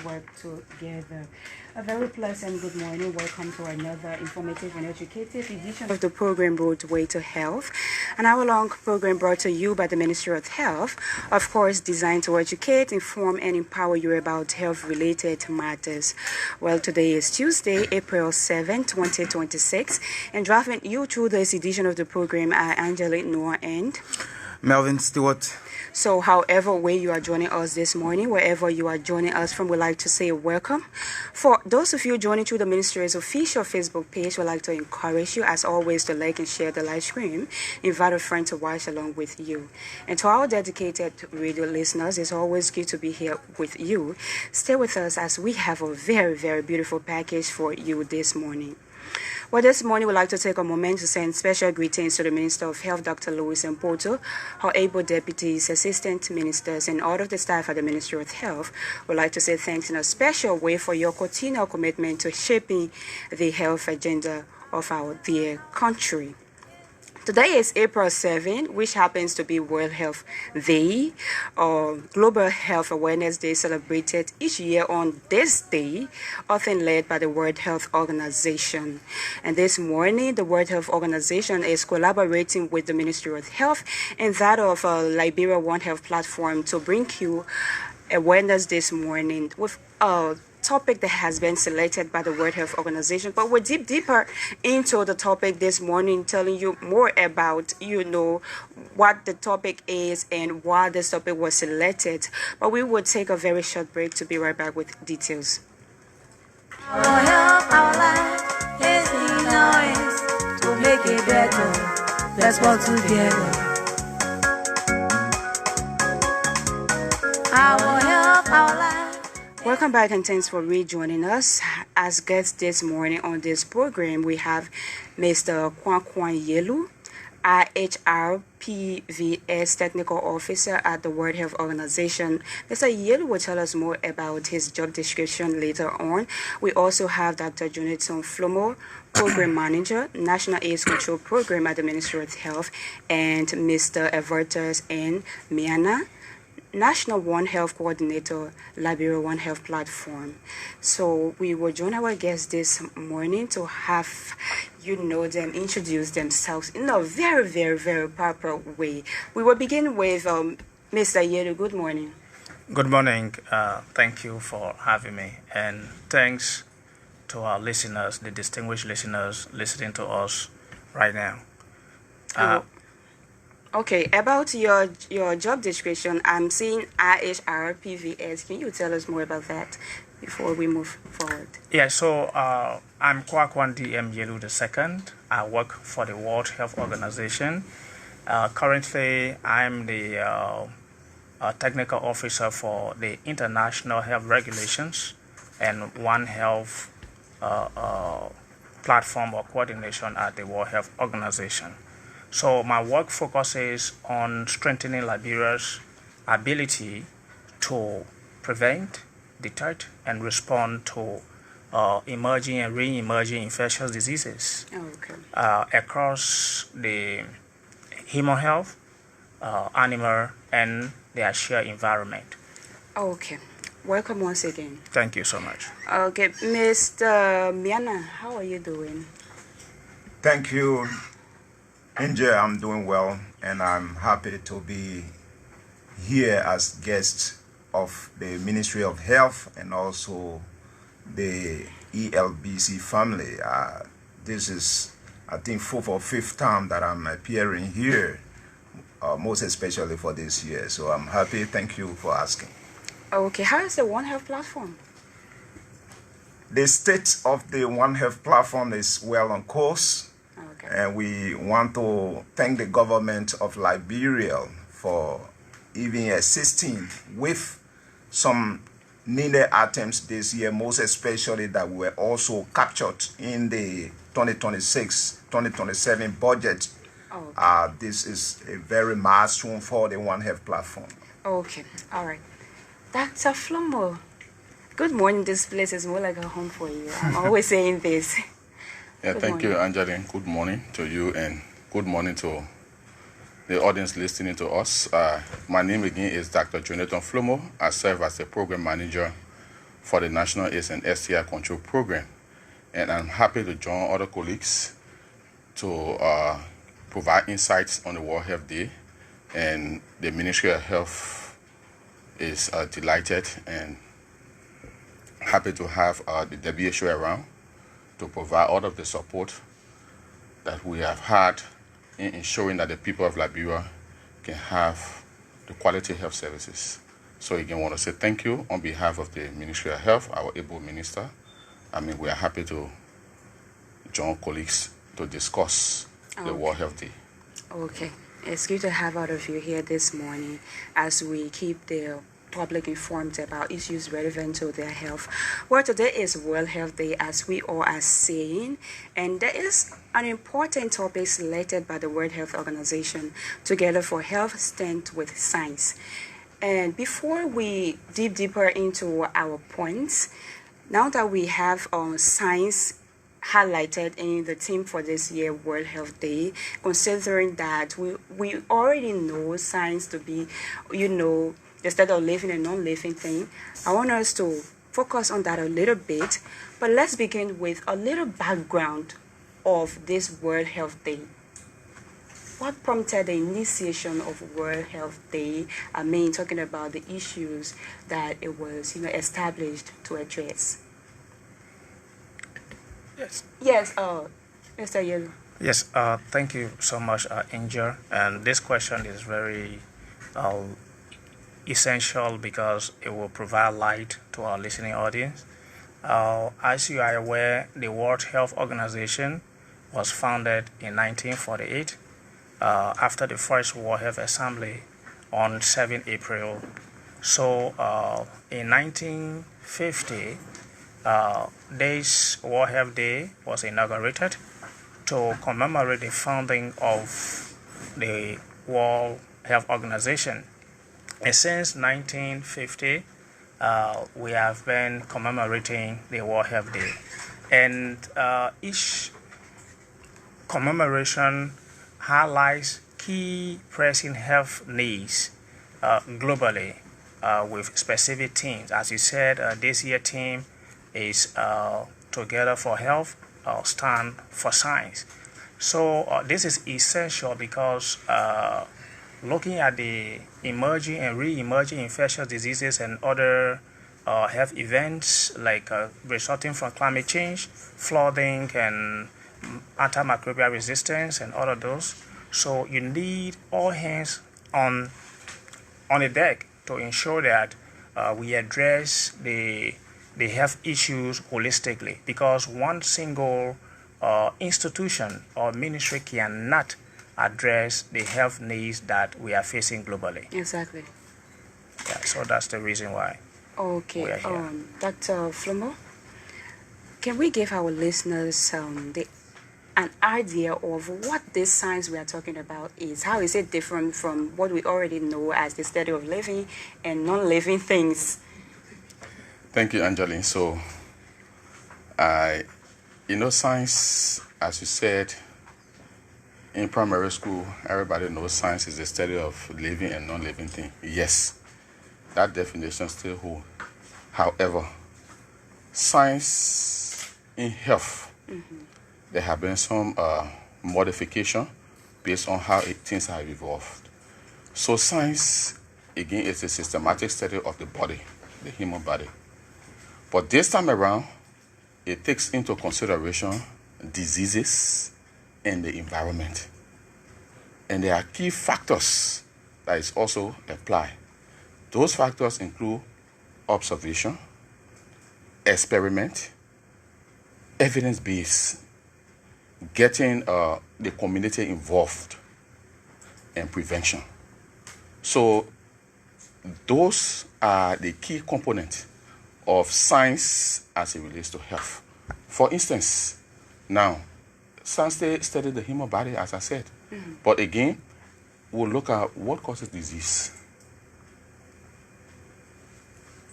work together. A very pleasant good morning. Welcome to another informative and educative edition of the program Roadway to Health, an hour-long program brought to you by the Ministry of Health, of course designed to educate, inform, and empower you about health-related matters. Well, today is Tuesday, April 7, 2026, and driving you through this edition of the program are Angelique Noah and Melvin Stewart. So however way you are joining us this morning, wherever you are joining us from, we'd like to say welcome. For those of you joining through the Ministry's official Facebook page, we'd like to encourage you, as always, to like and share the live stream. Invite a friend to watch along with you. And to our dedicated radio listeners, it's always good to be here with you. Stay with us as we have a very, very beautiful package for you this morning. Well, this morning, we'd like to take a moment to send special greetings to the Minister of Health, Dr. Louis Mpoto, her able deputies, assistant ministers, and all of the staff at the Ministry of Health. We'd like to say thanks in a special way for your continual commitment to shaping the health agenda of our dear country. Today is April 7, which happens to be World Health Day, or Global Health Awareness Day, celebrated each year on this day, often led by the World Health Organization. And this morning, the World Health Organization is collaborating with the Ministry of Health and that of Liberia One Health platform to bring you awareness this morning with topic that has been selected by the World Health Organization, but we're deeper into the topic this morning, telling you more about, what the topic is and why this topic was selected. But we will take a very short break to be right back with details. Our health, our life is in our hands to make it better. Let's work together. Our health, our life. Welcome back and thanks for rejoining us. As guests this morning on this program, we have Mr. Kwankwan Yelu, IHRPVS Technical Officer at the World Health Organization. Mr. Yelu will tell us more about his job description later on. We also have Dr. Jonathan Flomo, Program Manager, National AIDS Control Program at the Ministry of Health, and Mr. Evertus N. Miana, National One Health Coordinator, Liberia One Health Platform. So we will join our guests this morning to have them introduce themselves in a very, very, very proper way. We will begin with Mr. Yelu. Good morning. Good morning. Thank you for having me, and thanks to our listeners, the distinguished listeners listening to us right now. Okay, about your job description, I'm seeing IHRPVS. Can you tell us more about that before we move forward? Yeah, so I'm Kwankwan DM Yelu II. I work for the World Health Organization. Currently, I'm the technical officer for the International Health Regulations and One Health platform or coordination at the World Health Organization. So my work focuses on strengthening Liberia's ability to prevent, detect, and respond to emerging and re-emerging infectious diseases across the human health, animal, and their shared environment. Okay. Welcome once again. Thank you so much. Okay, Mr. Miana, how are you doing? Thank you, Angel. I'm doing well, and I'm happy to be here as guest of the Ministry of Health and also the ELBC family. This is, I think, fourth or fifth time that I'm appearing here, most especially for this year. So I'm happy. Thank you for asking. Okay, how is the One Health platform? The state of the One Health platform is well on course. Okay. And we want to thank the government of Liberia for even assisting with some needed items this year, most especially that were also captured in the 2026-2027 budget. Okay. This is a very milestone for the One Health platform. Okay, all right. Dr. Flomo, good morning. This place is more like a home for you. I'm always saying this. Yeah, thank you, Angeline. Good morning to you and good morning to the audience listening to us. My name again is Dr. Jonathan Flomo. I serve as the program manager for the National AIDS and STI Control Program. And I'm happy to join other colleagues to provide insights on the World Health Day. And the Ministry of Health is delighted and happy to have the WHO around to provide all of the support that we have had in ensuring that the people of Liberia can have the quality health services. So again, I want to say thank you on behalf of the Ministry of Health, our able minister. We are happy to join colleagues to discuss the World Health Day. Okay. It's good to have all of you here this morning as we keep the public informed about issues relevant to their health. Well, today is World Health Day, as we all are saying, and there is an important topic selected by the World Health Organization, Together for Health, Stand with Science. And before we dig deeper into our points, now that we have science highlighted in the theme for this year, World Health Day, considering that we already know science to be, the state of living and non-living thing, I want us to focus on that a little bit. But let's begin with a little background of this World Health Day. What prompted the initiation of World Health Day? Talking about the issues that it was, established to address. Yes. Yes, Mr. Yelu. Yes, thank you so much, Angel. And this question is very essential because it will provide light to our listening audience. As you are aware, the World Health Organization was founded in 1948 after the first World Health Assembly on 7 April. So in 1950, this World Health Day was inaugurated to commemorate the founding of the World Health Organization. And since 1950, we have been commemorating the World Health Day. And each commemoration highlights key pressing health needs globally with specific themes. As you said, this year's theme is Together for Health, Stand for Science. So this is essential because looking at the emerging and re-emerging infectious diseases and other health events like resulting from climate change, flooding, and antimicrobial resistance, and all of those. So you need all hands on the deck to ensure that we address the health issues holistically, because one single institution or ministry cannot address the health needs that we are facing globally. Exactly. Yeah, so that's the reason why. Okay. We are here. Dr. Flomo, can we give our listeners an idea of what this science we are talking about is? How is it different from what we already know as the study of living and non-living things? Thank you, Angeline. So, science, as you said, in primary school, everybody knows science is the study of living and non-living things. Yes, that definition still holds. However, science in health, there have been some modification based on how things have evolved. So science, again, is a systematic study of the body, the human body. But this time around, it takes into consideration diseases and the environment. And there are key factors that is also applied. Those factors include observation, experiment, evidence-based, getting the community involved, and prevention. So those are the key components of science as it relates to health. For instance, now, science studies the human body, as I said. But again, we'll look at what causes disease.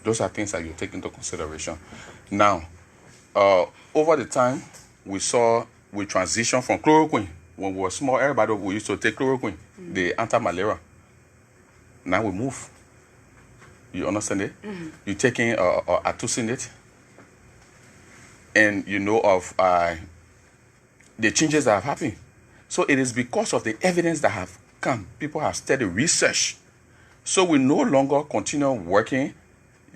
Those are things that you take into consideration. Now, over the time, we transitioned from chloroquine. When we were small, we used to take chloroquine, the anti-malaria. Now we move. You understand it? You're taking artesunate, and you know of the changes that have happened. So it is because of the evidence that have come. People have studied research. So we no longer continue working,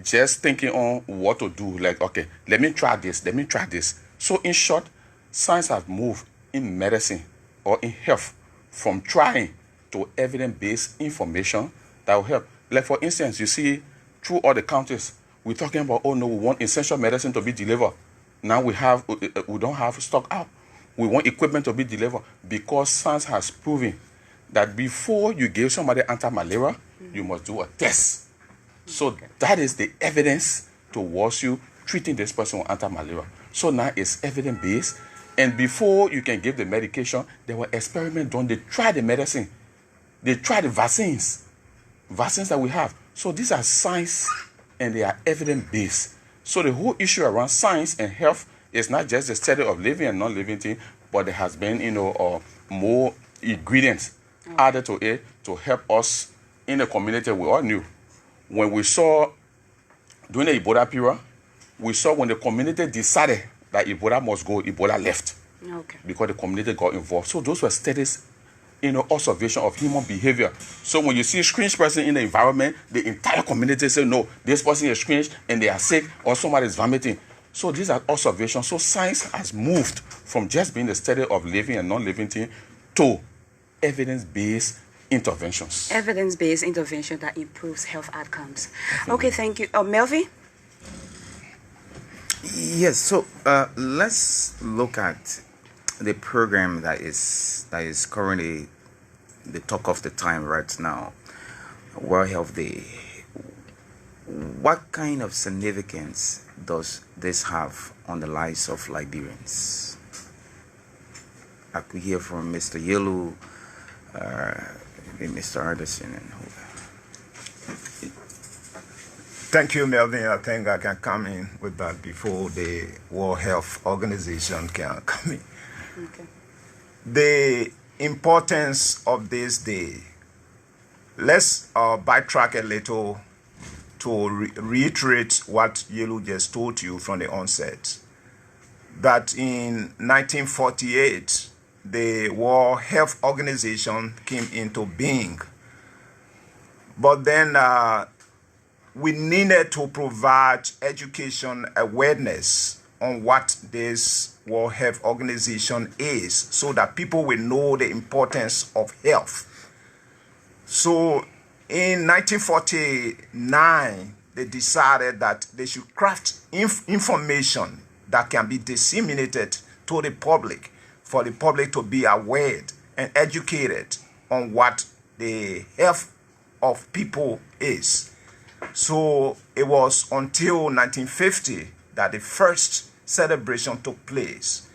just thinking on what to do. Like, okay, let me try this, let me try this. So in short, science has moved in medicine or in health from trying to evidence-based information that will help. Like for instance, you see through all the counties, we're talking about, oh no, we want essential medicine to be delivered. Now we don't have stock out. We want equipment to be delivered because science has proven that before you give somebody anti-malaria, you must do a test. So that is the evidence towards you treating this person with anti-malaria. So now it's evidence-based. And before you can give the medication, there were experiments done. They tried the medicine. They tried the vaccines that we have. So these are science and they are evidence-based. So the whole issue around science and health is not just the study of living and non-living things, but there has been, more ingredients added to it to help us in the community. We all knew when we saw during the Ebola period, we saw when the community decided that Ebola must go, Ebola left. Okay. Because the community got involved. So those were studies, observation of human behavior. So when you see a strange person in the environment, the entire community say, no, this person is strange and they are sick or somebody is vomiting. So these are observations. So science has moved from just being the study of living and non-living things to evidence-based interventions. Evidence-based intervention that improves health outcomes. Okay, thank you. Melvin? Yes, so let's look at the program that is currently the talk of the time right now, World Health Day. What kind of significance does this have on the lives of Liberians? I could hear from Mr. Yellow, Mr. Anderson, and who. Thank you, Melvin. I think I can come in with that before the World Health Organization can come in. Okay. The importance of this day. Let's backtrack a little to reiterate what Yellow just told you from the onset. That in 1948, the World Health Organization came into being. But then we needed to provide education awareness on what this World Health Organization is so that people will know the importance of health. So in 1949, they decided that they should craft information that can be disseminated to the public for the public to be aware and educated on what the health of people is. So it was until 1950 that the first celebration took place.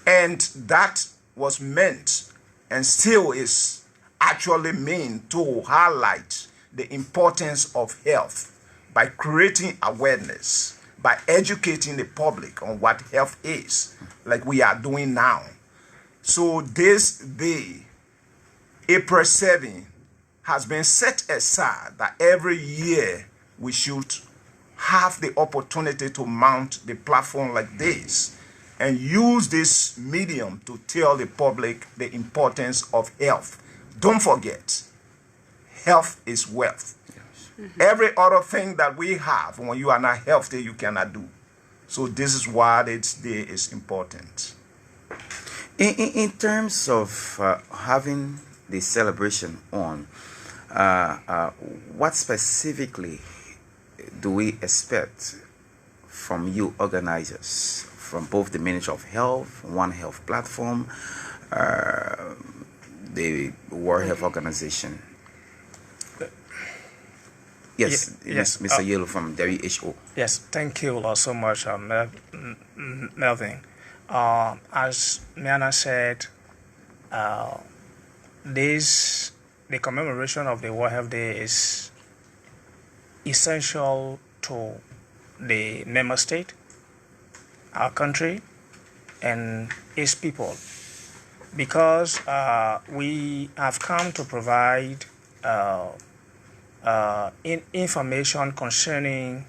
And that was meant and still is actually meant to highlight the importance of health by creating awareness, by educating the public on what health is, like we are doing now. So this day, April 7, has been set aside that every year we should have the opportunity to mount the platform like this and use this medium to tell the public the importance of health. Don't forget, health is wealth. Yes. Mm-hmm. Every other thing that we have, when you are not healthy, you cannot do. So this is why this day is important. In terms of having the celebration on, what specifically do we expect from you organizers, from both the Ministry of Health, One Health Platform, the World Health Organization? Yes, yes, Mr. Yellow from WHO. Yes, thank you so much, Melvin. As Miana said, the commemoration of the World Health Day is essential to the member state, our country, and its people, because we have come to provide information concerning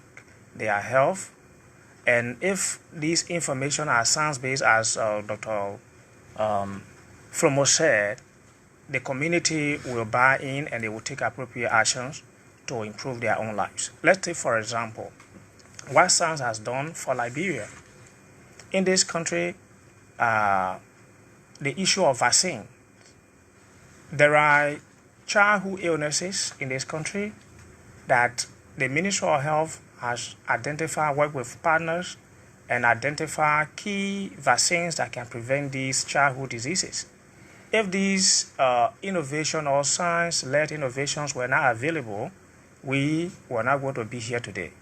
their health. And if these information are science-based, as Dr. Flomo said, the community will buy in and they will take appropriate actions to improve their own lives. Let's take, for example, what science has done for Liberia. In this country, the issue of vaccine. There are childhood illnesses in this country that the Ministry of Health has identified, worked with partners, and identify key vaccines that can prevent these childhood diseases. If these innovation or science-led innovations were not available, we were not going to be here today.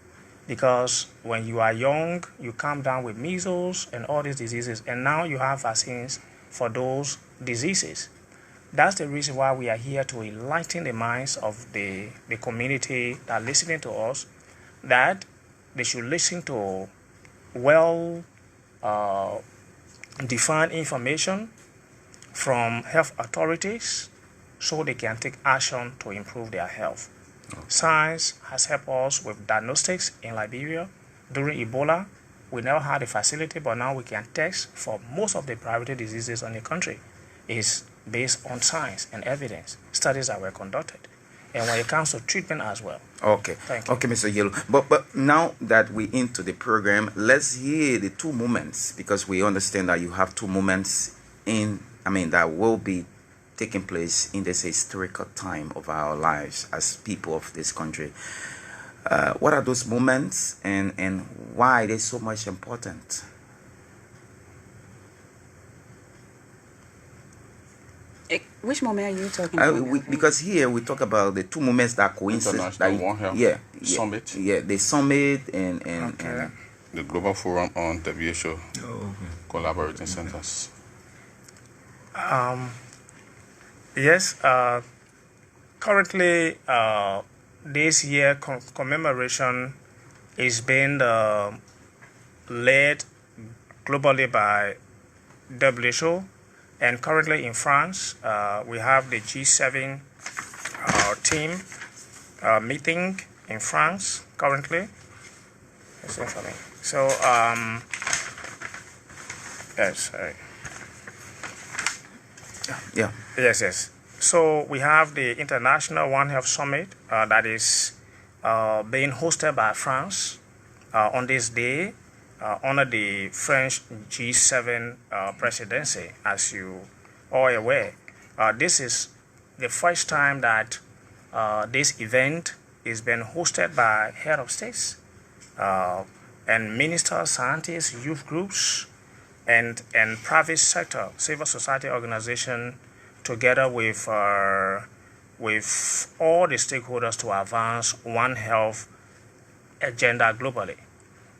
Because when you are young, you come down with measles and all these diseases, and now you have vaccines for those diseases. That's the reason why we are here, to enlighten the minds of the community that are listening to us, that they should listen to well-defined information from health authorities so they can take action to improve their health. Science has helped us with diagnostics in Liberia. During Ebola, we never had a facility, but now we can test for most of the priority diseases in the country. It's based on science and evidence, studies that were conducted. And when it comes to treatment as well. Okay. Thank you. Okay, Mr. Yellow. But now that we're into the program, let's hear the two moments, because we understand that you have two moments that will be taking place in this historical time of our lives as people of this country. What are those moments, and why are they so much important? Which moment are you talking about? Because here we talk about the two moments that coincide. International One Health Summit. Yeah, the summit and The Global Forum on WHO Collaborating Centers. Yes, currently this year commemoration is being led globally by WHO, and currently in France we have the G7 team meeting in France currently. So yes, sorry. Yeah. Yes. So we have the International One Health Summit that is being hosted by France on this day under the French G7 presidency, as you are aware. This is the first time that this event is being hosted by head of states and ministers, scientists, youth groups, and private sector, civil society organization, together with all the stakeholders to advance One Health agenda globally,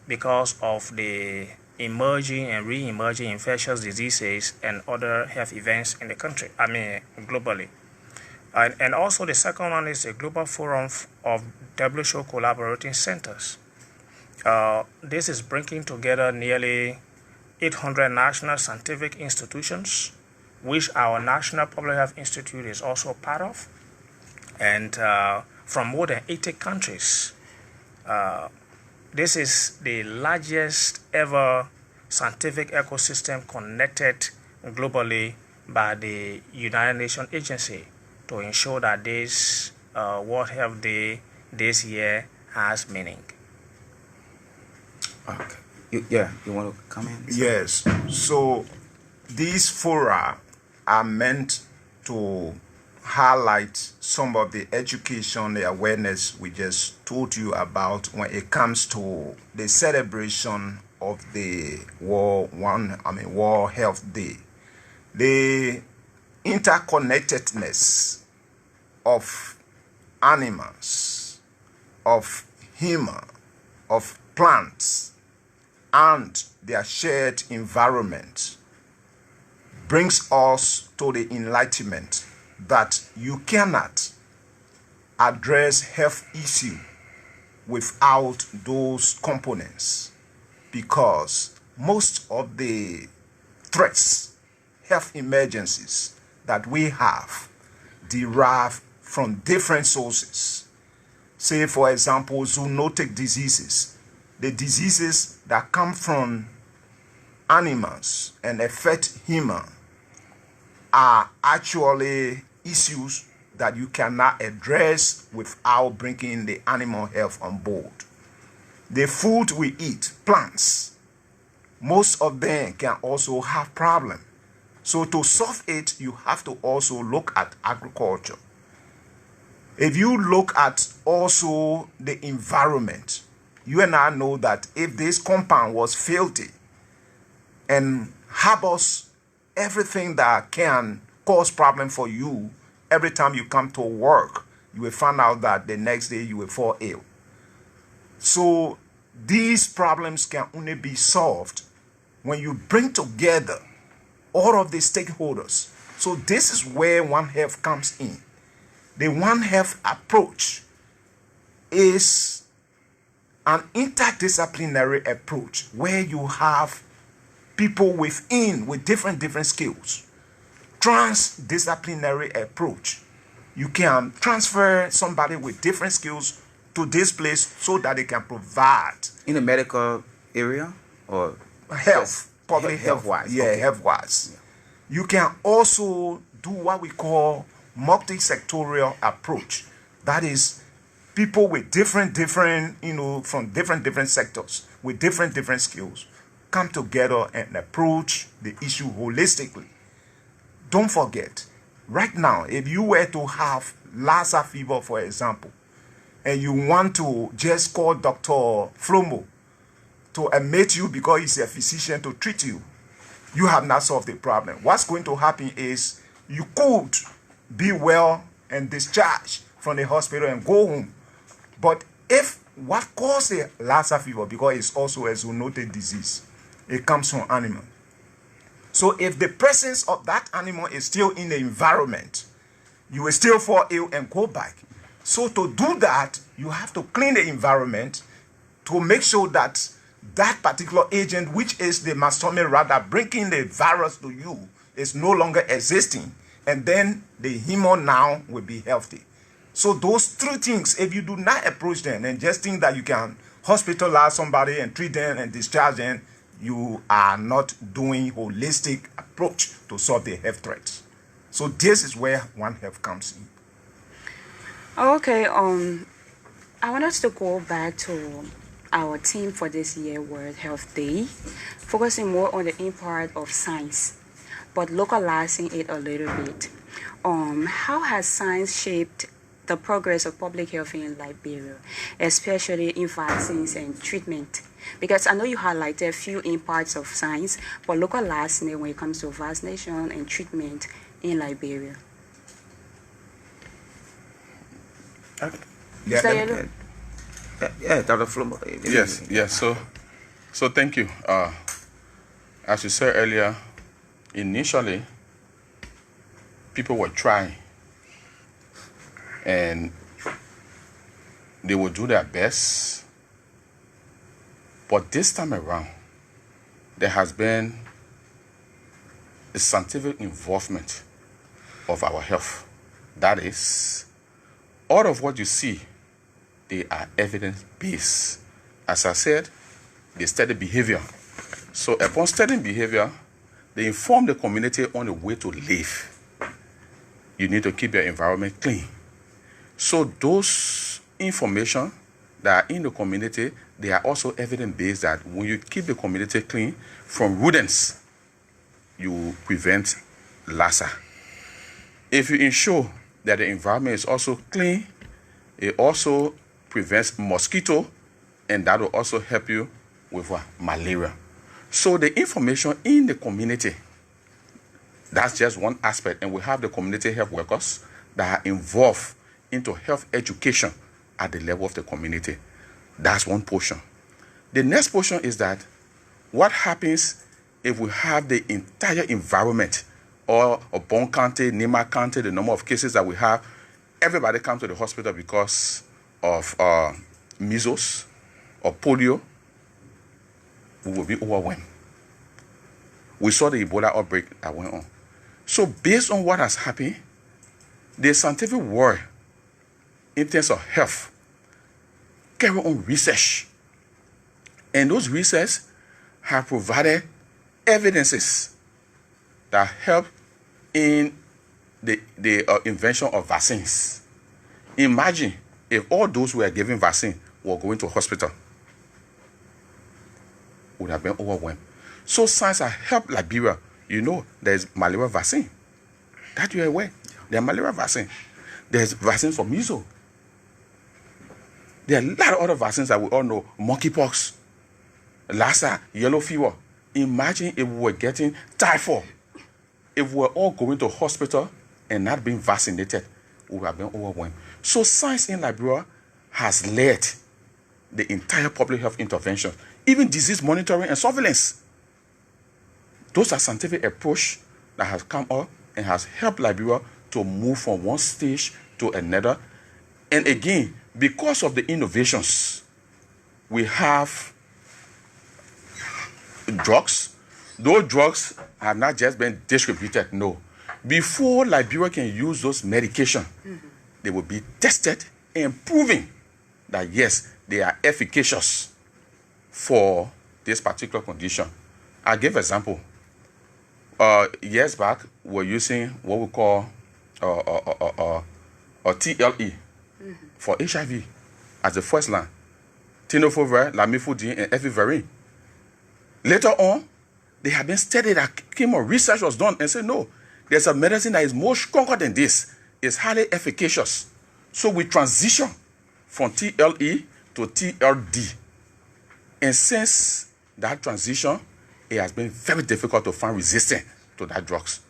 because of the emerging and re-emerging infectious diseases and other health events in the country, globally. And also the second one is the Global Forum of WHO Collaborating Centers. This is bringing together nearly 800 national scientific institutions, which our National Public Health Institute is also part of, and from more than 80 countries. This is the largest ever scientific ecosystem connected globally by the United Nations Agency to ensure that this World Health Day this year has meaning. Okay. You want to come in? Yes. So these fora are meant to highlight some of the education, the awareness we just told you about when it comes to the celebration of the World Health Day. The interconnectedness of animals, of human, of plants, and their shared environment brings us to the enlightenment that you cannot address health issue without those components, because most of the threats, health emergencies that we have derive from different sources. say, for example, zoonotic diseases, the diseases that come from animals and affect human, are actually issues that you cannot address without bringing the animal health on board. The food we eat, plants, most of them can also have problems. So to solve it, you have to also look at agriculture. If you look at also the environment, you and I know that if this compound was filthy and harbors everything that can cause problem for you, every time you come to work, you will find out that the next day you will fall ill. So these problems can only be solved when you bring together all of the stakeholders. So this is where One Health comes in. The One Health approach is an interdisciplinary approach where you have people within with different skills. Transdisciplinary approach. You can transfer somebody with different skills to this place so that they can provide In the medical area or health, public health wise. Yeah, Okay. health wise. You can also do what we call multi-sectorial approach. That is, people with different, from different sectors with different skills come together and approach the issue holistically. Don't forget, right now, if you were to have Lassa fever, for example, and you want to just call Dr. Flomo to admit you because he's a physician to treat you, you have not solved the problem. What's going to happen is you could be well and discharged from the hospital and go home. But if what caused the Lassa fever, because it's also a zoonotic disease, it comes from animal. So if the presence of that animal is still in the environment, you will still fall ill and go back. So to do that, you have to clean the environment to make sure that that particular agent, which is the mastomid rat bringing the virus to you, is no longer existing. And then the human now will be healthy. So those three things, if you do not approach them and just think that you can hospitalize somebody and treat them and discharge them, you are not doing holistic approach to solve the health threats. So this is where One Health comes in. Okay, I want us to go back to our theme for this year, World Health Day, focusing more on the impact of science, but localizing it a little bit. How has science shaped the progress of public health in Liberia, especially in vaccines and treatment? Because I know you highlighted a few impacts of science, but localizing it when it comes to vaccination and treatment in Liberia. Yeah, Mr. Yellow? Yeah, Dr. Flomo. Yes. So thank you. As you said earlier, initially, people were trying, and they would do their best. But this time around, there has been a scientific involvement of our health. That is, all of what you see, they are evidence-based. As I said, they study behavior. So upon studying behavior, they inform the community on the way to live. You need to keep your environment clean. So those information that are in the community, they are also evidence-based that when you keep the community clean from rodents, you prevent Lassa. If you ensure that the environment is also clean, it also prevents mosquito, and that will also help you with malaria. So the information in the community, that's just one aspect, and we have the community health workers that are involved into health education at the level of the community. That's one portion. The next portion is that what happens if we have the entire environment, or Bon County, Nima County, the number of cases that we have, everybody comes to the hospital because of measles or polio, we will be overwhelmed. We saw the Ebola outbreak that went on. So based on what has happened, the scientific world in terms of health carry on research. And those research have provided evidences that help in the invention of vaccines. Imagine if all those who were given vaccine were going to hospital, would have been overwhelmed. So science has helped Liberia. You know, there's malaria vaccine. That you are aware. There's malaria vaccine. There's vaccine for measles. There are a lot of other vaccines that we all know. Monkeypox, Lassa, yellow fever. Imagine if we were getting typhoid. If we were all going to hospital and not being vaccinated, we would have been overwhelmed. So science in Liberia has led the entire public health intervention, even disease monitoring and surveillance. Those are scientific approach that has come up and has helped Liberia to move from one stage to another. And again, because of the innovations, we have drugs. Those drugs have not just been distributed, no. Before Liberia can use those medications, they will be tested and proven that yes, they are efficacious for this particular condition. I'll give an example. Years back, we're using what we call TLE for HIV as the first line. Tenofovir, lamivudine, and efavirenz. Later on, they have been studied that chemo research was done and said, no, there's a medicine that is more stronger than this. It's highly efficacious. So we transition from TLE to TLD. And since that transition, it has been very difficult to find resistance to that drugs.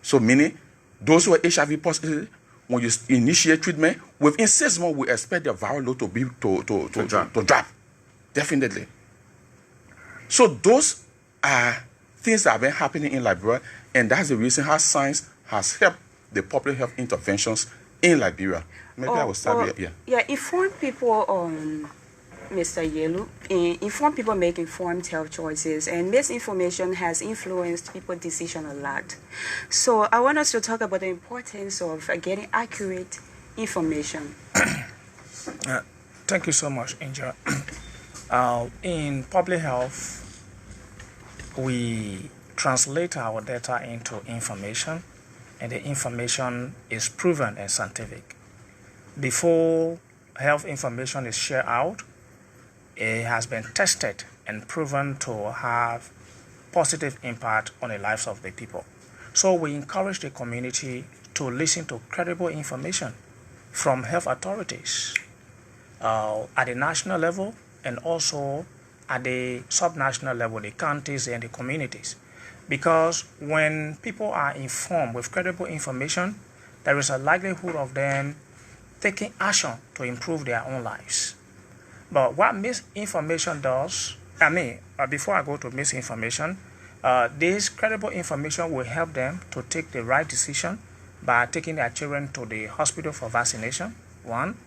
So meaning, those who are HIV positive, when you initiate treatment, within 6 months, we expect the viral load to be to drop. Definitely. So those are things that have been happening in Liberia, and that's the reason how science has helped the public health interventions in Liberia. Maybe I will start here. Yeah, inform people on Mr. Yelu. Inform people make informed health choices, and misinformation has influenced people's decision a lot. So I want us to talk about the importance of getting accurate information. Thank you so much, Angel. In public health, we translate our data into information, and the information is proven and scientific. Before health information is shared out, it has been tested and proven to have positive impact on the lives of the people. So we encourage the community to listen to credible information from health authorities at the national level and also at the subnational level, the counties and the communities. Because when people are informed with credible information, there is a likelihood of them taking action to improve their own lives. But what misinformation does, before I go to misinformation, this credible information will help them to take the right decision by taking their children to the hospital for vaccination, one,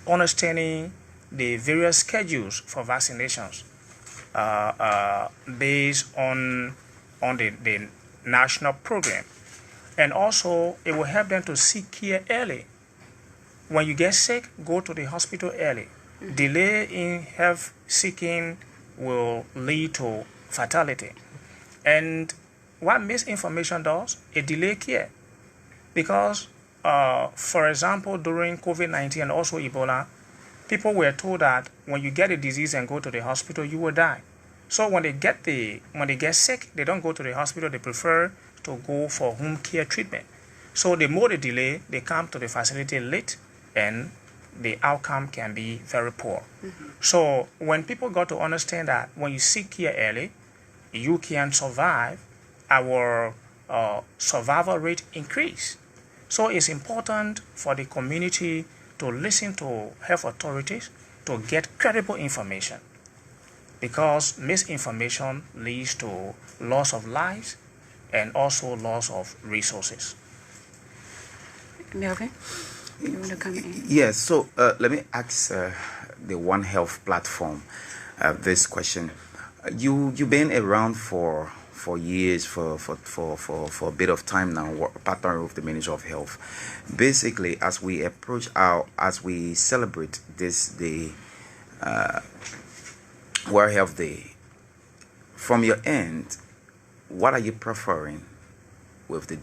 understanding the various schedules for vaccinations based on the national program. And also, it will help them to seek care early. When you get sick, go to the hospital early. Delay in health seeking will lead to fatality. And what misinformation does, it delay care. Because, for example, during COVID-19 and also Ebola, people were told that when you get a disease and go to the hospital, you will die. So when they get sick, they don't go to the hospital. They prefer to go for home care treatment. So the more they delay, they come to the facility late, and the outcome can be very poor. So when people got to understand that when you seek care early, you can survive, our survival rate increase. So it's important for the community to listen to health authorities to get credible information, because misinformation leads to loss of lives and also loss of resources. Melvin, you want to come in? Yes, so let me ask the One Health platform this question. You've been around for years, for a bit of time now, partnering with the Ministry of Health. Basically, as we celebrate this day, World Health Day, from your end, what are you preferring with the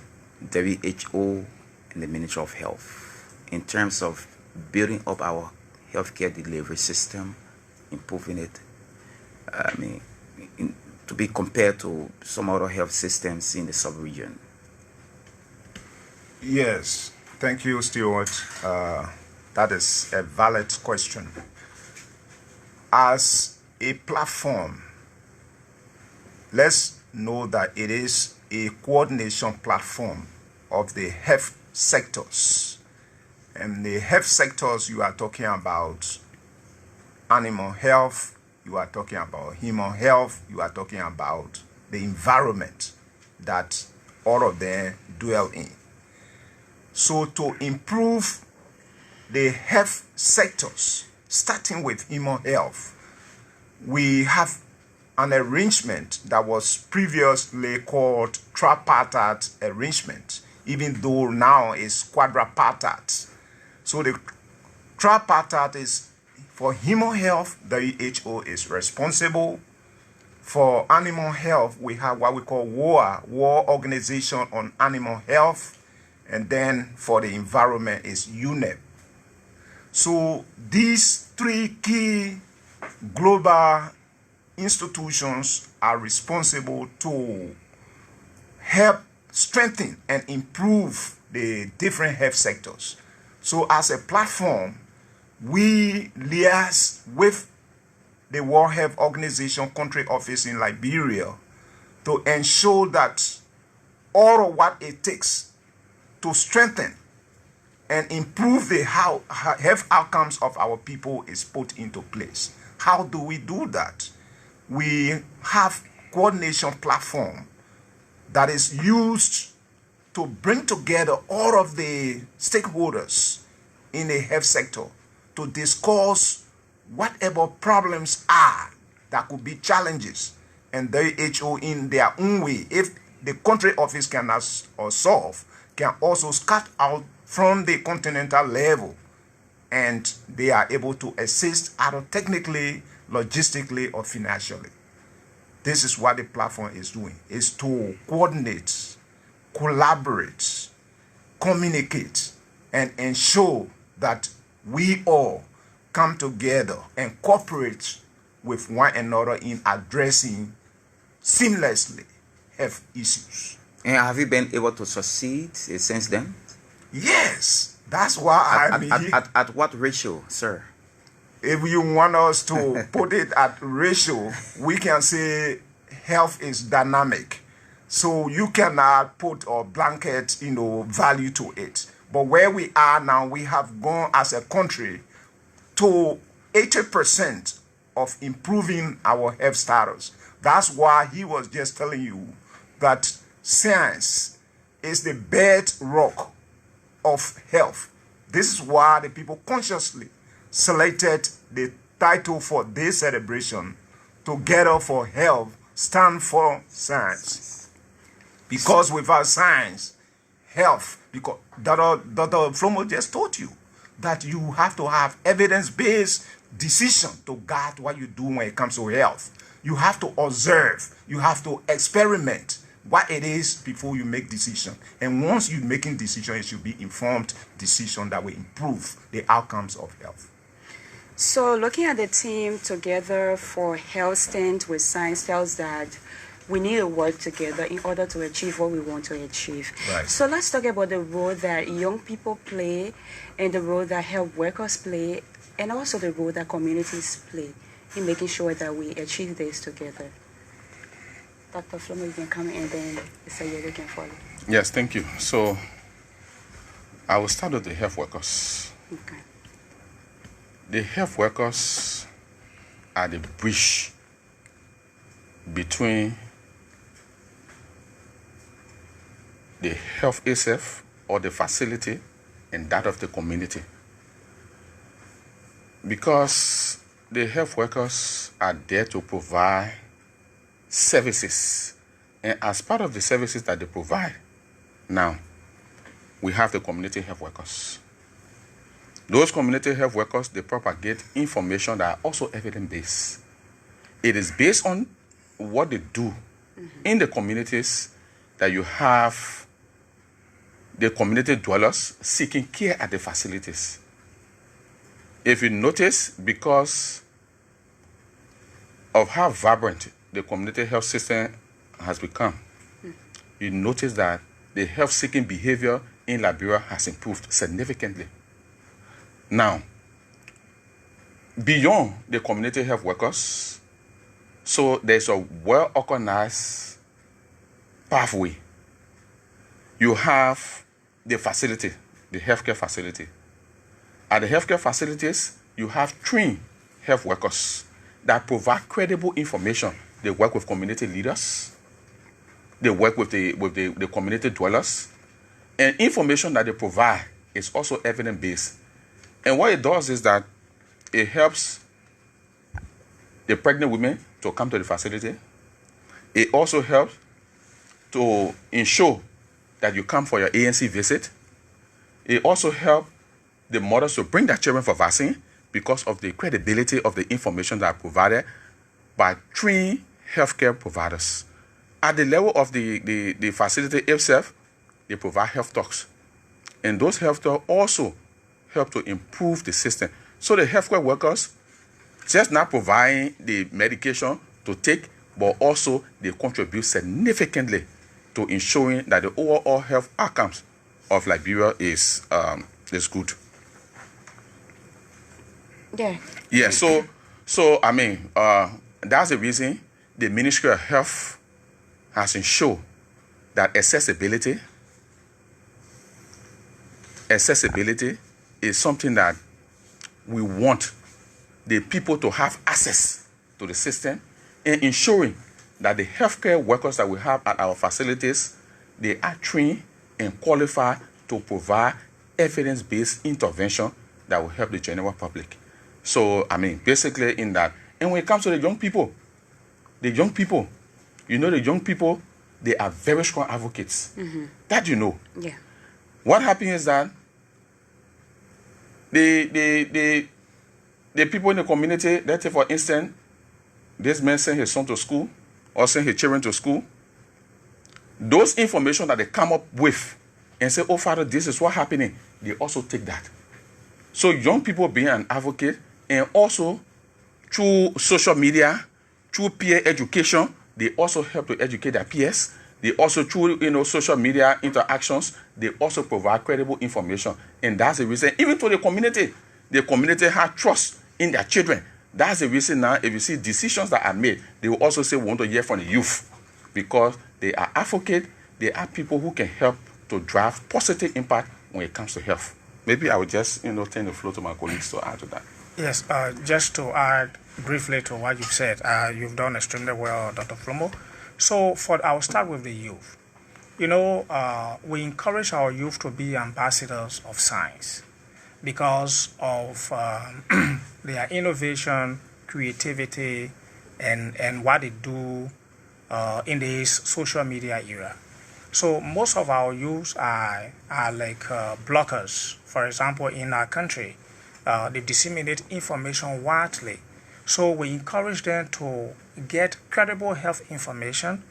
WHO and the Ministry of Health in terms of building up our healthcare delivery system, improving it? To be compared to some other health systems in the sub-region. Yes, thank you, Stuart. That is a valid question. As a platform, let's know that it is a coordination platform of the health sectors. And the health sectors, you are talking about animal health, you are talking about human health, you are talking about the environment that all of them dwell in. So to improve the health sectors, starting with human health, we have an arrangement that was previously called tripartite arrangement, even though now it's quadripartite. So the tripartite is for human health, the WHO is responsible. For animal health, we have what we call WOA, World Organization on Animal Health. And then for the environment is UNEP. So these three key global institutions are responsible to help strengthen and improve the different health sectors. So as a platform, we liaise with the World Health Organization country office in Liberia to ensure that all of what it takes to strengthen and improve the health outcomes of our people is put into place. How do we do that? We have coordination platform that is used to bring together all of the stakeholders in the health sector to discuss whatever problems are that could be challenges, and the WHO in their own way, if the country office cannot solve, can also scout out from the continental level, and they are able to assist either technically, logistically, or financially. This is what the platform is doing, is to coordinate, collaborate, communicate, and ensure that we all come together and cooperate with one another in addressing seamlessly health issues. And have you been able to succeed since then? Yes, that's why I'm here. At what ratio, sir? If you want us to put it at ratio, we can say health is dynamic. So you cannot put a blanket, value to it. But where we are now, we have gone as a country to 80% of improving our health status. That's why he was just telling you that science is the bedrock of health. This is why the people consciously selected the title for this celebration, Together for Health, stand for science. Because without science, health, because Dr. Flomo just told you that you have to have evidence-based decision to guide what you do when it comes to health. You have to observe, you have to experiment what it is before you make decision. And once you're making decision, it should be informed decision that will improve the outcomes of health. So looking at the team Together for Health stand with science tells that we need to work together in order to achieve what we want to achieve. Right. So let's talk about the role that young people play and the role that health workers play and also the role that communities play in making sure that we achieve this together. Dr. Flomo, you can come and then Isaiah can follow. Yes, thank you. So I will start with the health workers. Okay. The health workers are the bridge between the health itself or the facility and that of the community. Because the health workers are there to provide services. And as part of the services that they provide, now we have the community health workers. Those community health workers, they propagate information that are also evidence-based. It is based on what they do in the communities that you have the community dwellers seeking care at the facilities. If you notice, because of how vibrant the community health system has become, you notice that the health-seeking behavior in Liberia has improved significantly. Now, beyond the community health workers, so there's a well-organized pathway. You have the facility, the healthcare facility. At the healthcare facilities, you have trained health workers that provide credible information. They work with community leaders. They work with the community dwellers. And information that they provide is also evidence-based. And what it does is that it helps the pregnant women to come to the facility. It also helps to ensure that you come for your ANC visit. It also helps the mothers to bring their children for vaccine because of the credibility of the information that are provided by trained healthcare providers. At the level of the facility itself, they provide health talks. And those health talks also help to improve the system. So the healthcare workers just not providing the medication to take, but also they contribute significantly to ensuring that the overall health outcomes of Liberia is good. Yeah. Yeah, so I mean, that's the reason the Ministry of Health has ensured that accessibility is something that we want the people to have access to the system, and ensuring that the healthcare workers that we have at our facilities, they are trained and qualified to provide evidence-based intervention that will help the general public. So, I mean, basically in that. And when it comes to the young people, you know, the young people, they are very strong advocates. That you know. Yeah. What happens is that the people in the community, let's say for instance, this man sent his son to school or sent his children to school, those information that they come up with and say, oh Father, this is what's happening, they also take that. So young people being an advocate, and also through social media, through peer education, they also help to educate their peers. They also, through social media interactions, they also provide credible information. And that's the reason, even to the community has trust in their children. That's the reason now, if you see decisions that are made, they will also say we want to hear from the youth, because they are advocates, they are people who can help to drive positive impact when it comes to health. Maybe I will just turn the floor to my colleagues to add to that. Yes, just to add briefly to what you've said, you've done extremely well, Dr. Flomo. So I'll start with the youth. We encourage our youth to be ambassadors of science because of their innovation, creativity, and what they do in this social media era. So most of our youth are like bloggers. For example, in our country, they disseminate information widely. So we encourage them to get credible health information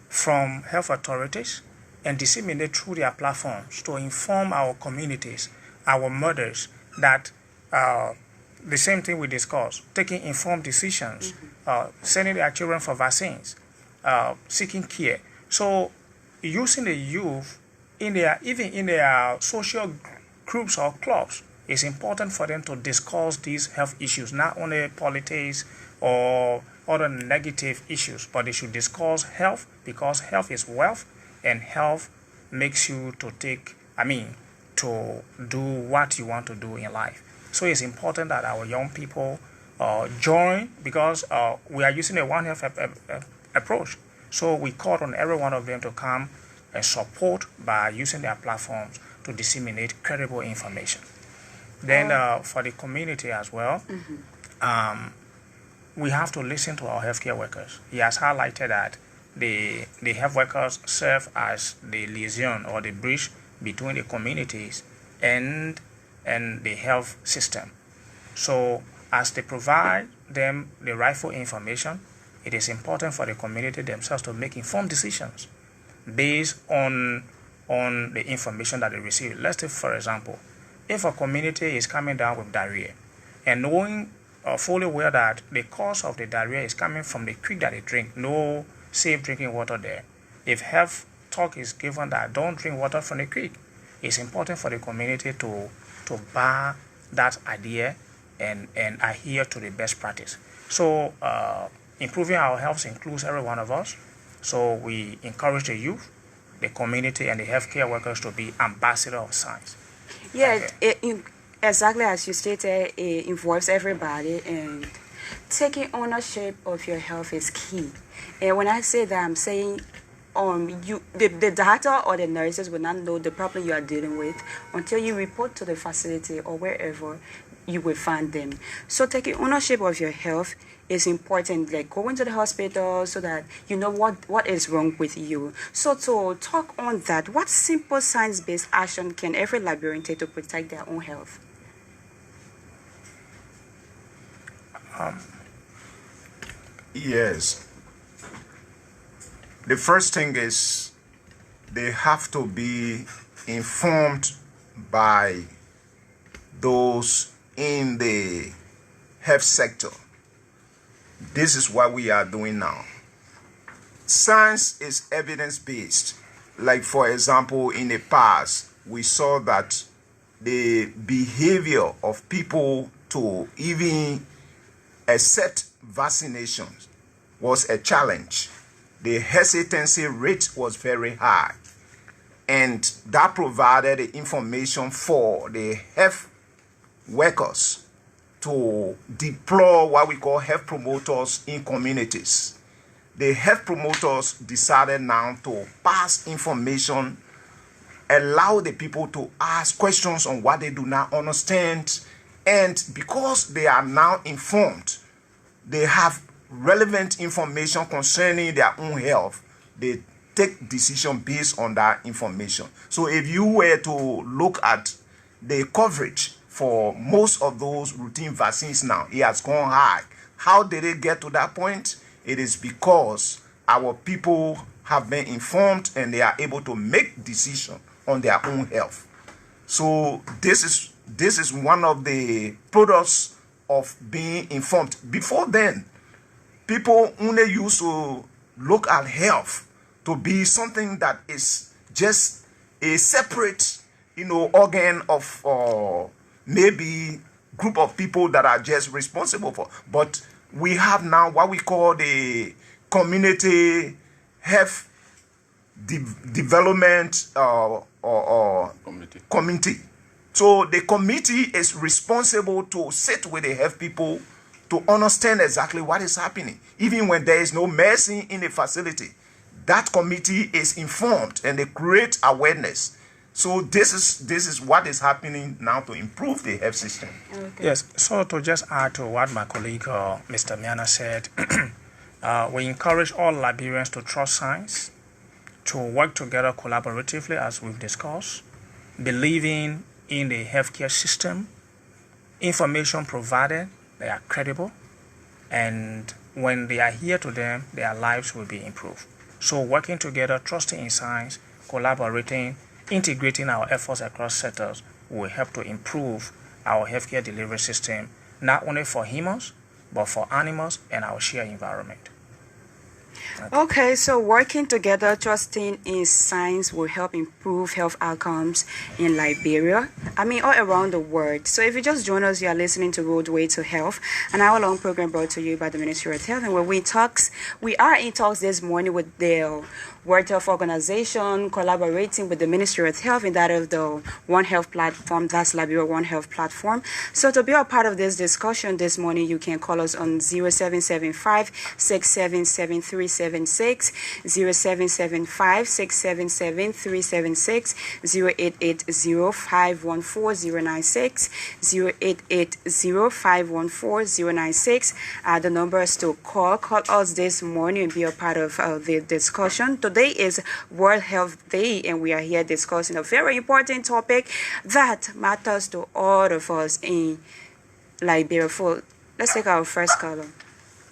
from health authorities and disseminate through their platforms to inform our communities, our mothers, that the same thing we discussed, taking informed decisions, sending their children for vaccines, seeking care. So using the youth even in their social groups or clubs, it's important for them to discuss these health issues, not only politics or other negative issues, but they should discuss health, because health is wealth, and health makes you to do what you want to do in life. So it's important that our young people join, because we are using a One Health approach. So we call on every one of them to come and support by using their platforms to disseminate credible information. Then for the community as well, we have to listen to our healthcare workers. He has highlighted that the health workers serve as the liaison or the bridge between the communities and and the health system. So as they provide them the rightful information, it is important for the community themselves to make informed decisions based on the information that they receive. Let's take, for example, if a community is coming down with diarrhea and knowing fully well that the cause of the diarrhea is coming from the creek that they drink, no safe drinking water there. If health talk is given that don't drink water from the creek, it's important for the community to bar that idea and adhere to the best practice. So improving our health includes every one of us. So we encourage the youth, the community, and the healthcare workers to be ambassadors of science. Yeah, exactly as you stated, it involves everybody, and taking ownership of your health is key. And when I say that, I'm saying the doctor or the nurses will not know the problem you are dealing with until you report to the facility or wherever you will find them. So taking ownership of your health is important, like going to the hospital so that you know what is wrong with you. So to talk on that, what simple science-based action can every Liberian take to protect their own health? Yes. The first thing is they have to be informed by those in the health sector. This is what we are doing now. Science is evidence-based. Like, for example, in the past, we saw that the behavior of people to even accept vaccinations was a challenge. The hesitancy rate was very high, and that provided the information for the health workers to deploy what we call health promoters in communities. The health promoters decided now to pass information, allow the people to ask questions on what they do not understand, and because they are now informed, they have relevant information concerning their own health, they take decision based on that information. So if you were to look at the coverage for most of those routine vaccines now, it has gone high. How did it get to that point? It is because our people have been informed and they are able to make decisions on their own health. So this is one of the products of being informed. Before then, people only used to look at health to be something that is just a separate, organ of maybe group of people that are just responsible for. But we have now what we call the community health development committee. So the committee is responsible to sit with the health people to understand exactly what is happening. Even when there is no medicine in the facility, that committee is informed and they create awareness. So this is what is happening now to improve the health system. Okay. Yes, so to just add to what my colleague Mr. Miana said, we encourage all Liberians to trust science, to work together collaboratively as we've discussed, believing in the healthcare system, information provided, they are credible, and when they adhere to them, their lives will be improved. So working together, trusting in science, collaborating, integrating our efforts across sectors will help to improve our healthcare delivery system, not only for humans, but for animals and our shared environment. Okay, so working together, trusting in science will help improve health outcomes in Liberia, all around the world. So if you just join us, you are listening to Roadway to Health, an hour-long program brought to you by the Ministry of Health. And when we are in talks this morning with the World Health Organization, collaborating with the Ministry of Health in that of the One Health platform, that's Liberia One Health platform. So to be a part of this discussion this morning, you can call us on 0775 677 376, 0775 677 376, 0880-514-096, 0880-514-096 are the numbers to call. Call us this morning and be a part of the discussion. Today is World Health Day, and we are here discussing a very important topic that matters to all of us in Liberia. Let's take our first caller.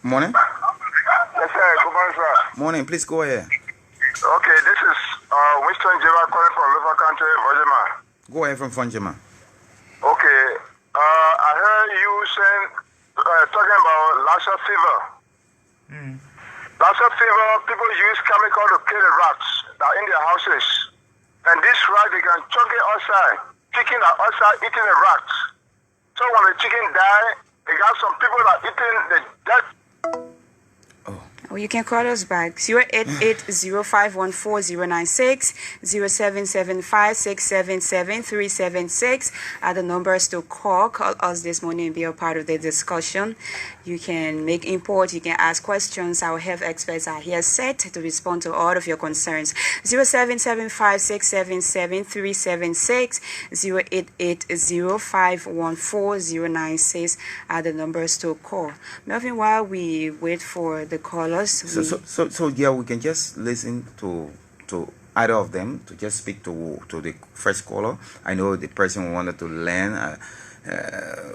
Morning. Yes, sir. Good morning, sir. Morning. Please go ahead. Okay, this is Winston Jeva calling from Lofa Country, Virginia. Go ahead from Fonjima. Okay, I heard you saying, talking about Lassa fever. Lassa fever, people use chemical to kill the rats that are in their houses. And this rat, they can chuck it outside. Chicken are outside eating the rats. So when the chicken die, they got some people that are eating the dead. Or you can call us back 0880-514-096, 0775-677-376 are the numbers to call. Call us this morning and be a part of the discussion. You can make input, you can ask questions. Our health experts are here set to respond to all of your concerns. 0775-677-376, 0880-514-096 are the numbers to call. Melvin, while we wait for the callers, So yeah, we can just listen to either of them to just speak to the first caller. I know the person wanted to learn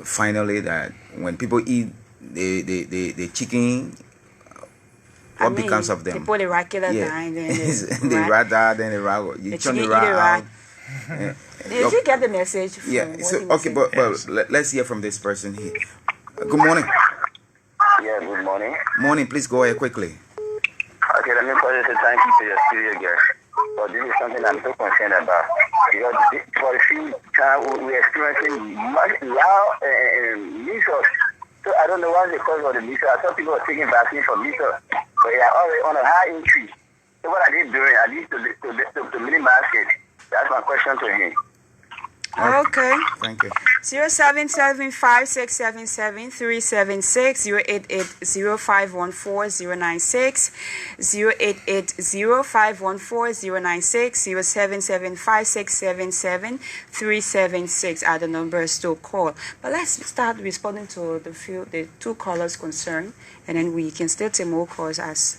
finally that when people eat the chicken, what becomes of them? They put the regular dying, then the rat died, then the rat. You turn the rat out. Did you get the message? Yeah. So, okay, but let's hear from this person here. Good morning. Yeah, good morning. Morning. Please go ahead quickly. Okay, let me first say thank you to your studio guest. But this is something I'm so concerned about. Because for a few times we're experiencing loud measles. So I don't know what's the cause of the measles. I thought people were taking vaccine for measles. But they are already on a high increase. So what are they doing? At least to minimize it. That's my question to him. Okay. Thank you. 0775-677-376, 0880-514-096, 0880-514-096, 0775-677-376 are the numbers to call. But let's start responding to the two callers concerned, and then we can still take more calls as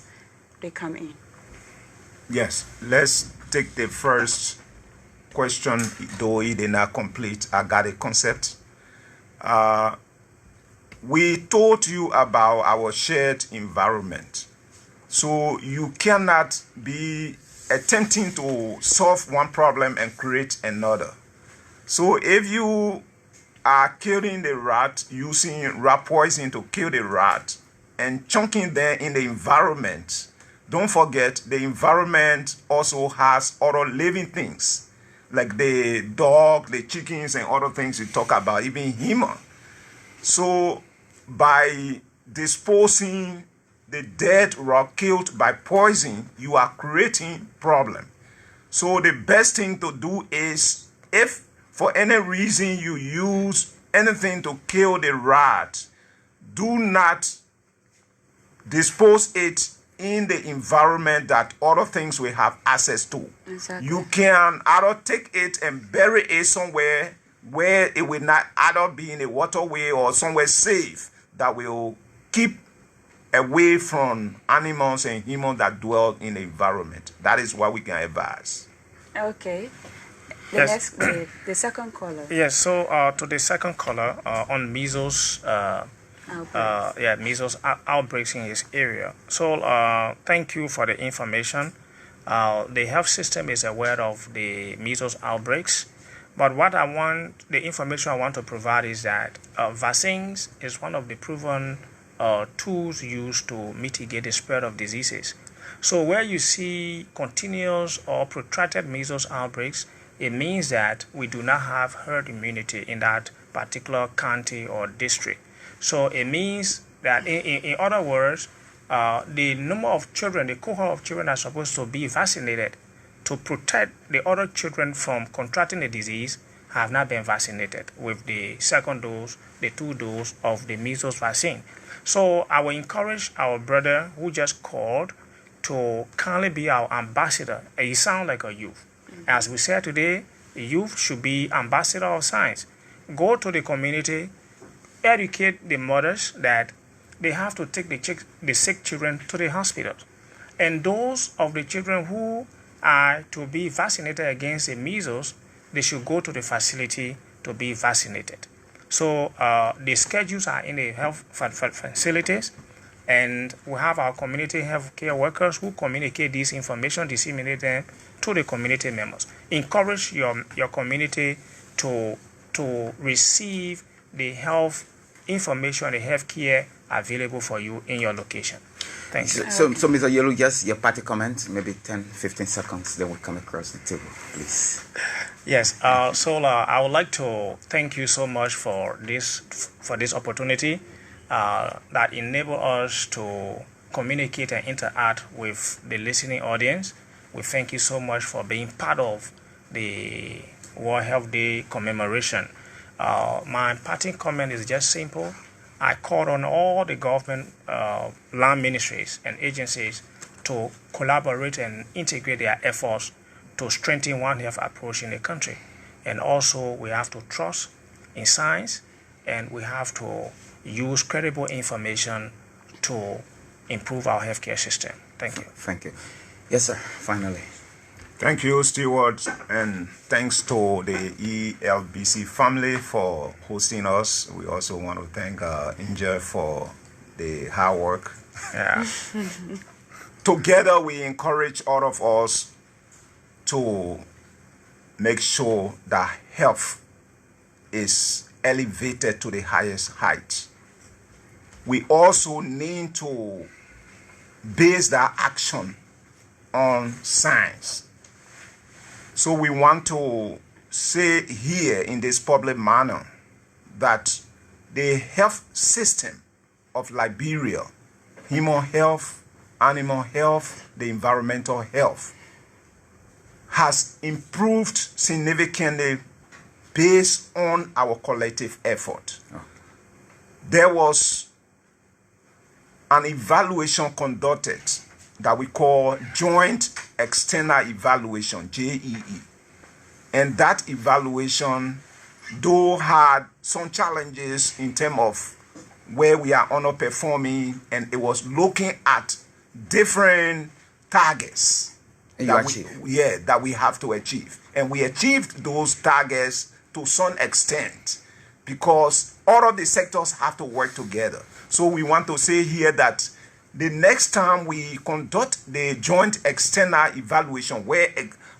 they come in. Yes, let's take the first question, though it is not complete. I got a concept. We told you about our shared environment. So you cannot be attempting to solve one problem and create another. So if you are killing the rat using rat poison to kill the rat and chunking them in the environment, don't forget the environment also has other living things, like the dog, the chickens, and other things we talk about, even human. So by disposing the dead rat killed by poison, you are creating problem. So the best thing to do is, if for any reason you use anything to kill the rat, do not dispose it in the environment that other things will have access to. Exactly. You can either take it and bury it somewhere where it will not either be in a waterway or somewhere safe that will keep away from animals and humans that dwell in the environment. That is what we can advise. Okay. Yes. The second caller. Yes, so to the second caller on measles, measles outbreaks in his area. So thank you for the information. The health system is aware of the measles outbreaks, but the information I want to provide is that vaccines is one of the proven tools used to mitigate the spread of diseases. So where you see continuous or protracted measles outbreaks, it means that we do not have herd immunity in that particular county or district. So it means that, in other words, the number of children, the cohort of children that are supposed to be vaccinated to protect the other children from contracting the disease have not been vaccinated with the second dose, the 2 dose of the measles vaccine. So I will encourage our brother who just called to kindly be our ambassador. And you sound like a youth. As we said today, the youth should be ambassador of science. Go to the community, educate the mothers that they have to take the sick children to the hospital. And those of the children who are to be vaccinated against the measles, they should go to the facility to be vaccinated. So the schedules are in the health facilities, and we have our community health care workers who communicate this information, disseminate them to the community members. Encourage your community to receive the health information, the health care available for you in your location. Thank you. So Mr. Yelu, just your party comment, maybe 10, 15 seconds, then we'll come across the table, please. Yes, I would like to thank you so much for this opportunity that enable us to communicate and interact with the listening audience. We thank you so much for being part of the World Health Day commemoration. My parting comment is just simple. I call on all the government land ministries and agencies to collaborate and integrate their efforts to strengthen One Health approach in the country. And also we have to trust in science, and we have to use credible information to improve our healthcare system. Thank you. Thank you. Yes, sir. Finally. Thank you, Stewart, and thanks to the ELBC family for hosting us. We also want to thank Inja for the hard work. Yeah. Together, we encourage all of us to make sure that health is elevated to the highest height. We also need to base that action on science. So we want to say here in this public manner that the health system of Liberia, human health, animal health, the environmental health, has improved significantly based on our collective effort. There was an evaluation conducted that we call Joint External Evaluation, JEE. And that evaluation, though had some challenges in terms of where we are underperforming, and it was looking at different targets that we have to achieve. And we achieved those targets to some extent because all of the sectors have to work together. So we want to say here that the next time we conduct the joint external evaluation, where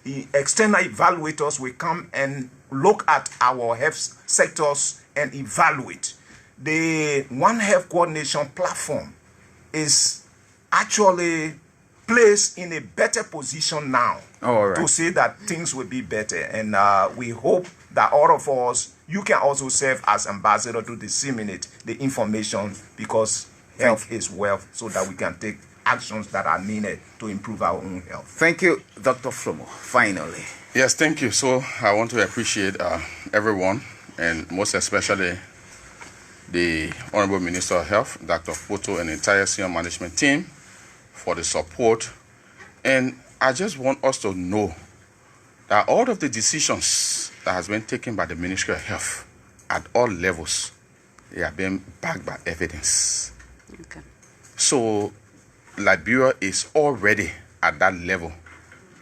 the external evaluators will come and look at our health sectors and evaluate, the One Health Coordination platform is actually placed in a better position now to say that things will be better. And we hope that all of us, you can also serve as ambassador to disseminate the information, because health is wealth, so that we can take actions that are needed to improve our own health. Thank you, Dr. Flomo. Finally. Yes, thank you. So I want to appreciate everyone, and most especially the Honorable Minister of Health, Dr. Poto, and the entire senior management team for the support. And I just want us to know that all of the decisions that has been taken by the Ministry of Health at all levels, they are being backed by evidence. Okay. So Liberia is already at that level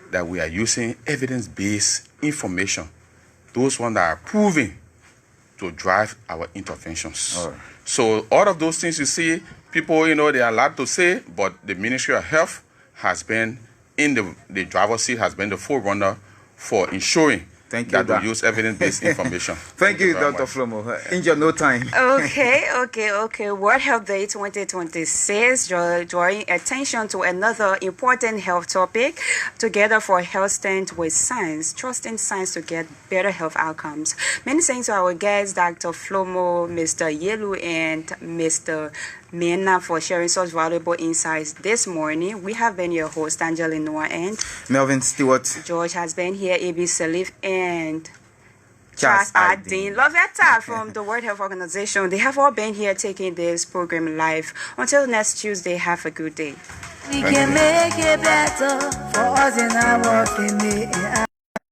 that we are using evidence-based information, those ones that are proven to drive our interventions. All right. So all of those things you see, people, they are allowed to say, but the Ministry of Health has been in the driver's seat, has been the forerunner for ensuring that we use evidence-based information. Thank you, Dr. Flomo. In no time. Okay. World Health Day 2026, drawing attention to another important health topic. Together for Health Stand with Science, trusting science to get better health outcomes. Many thanks to our guests, Dr. Flomo, Mr. Yelu, and Mr. Mena, for sharing such valuable insights this morning. We have been your host, Angeline Noah, and Melvin Stewart. George has been here, A.B. Salif, and Charles Adin Lovetta from the World Health Organization. They have all been here taking this program live. Until next Tuesday, have a good day. We can make it better for us in our working day.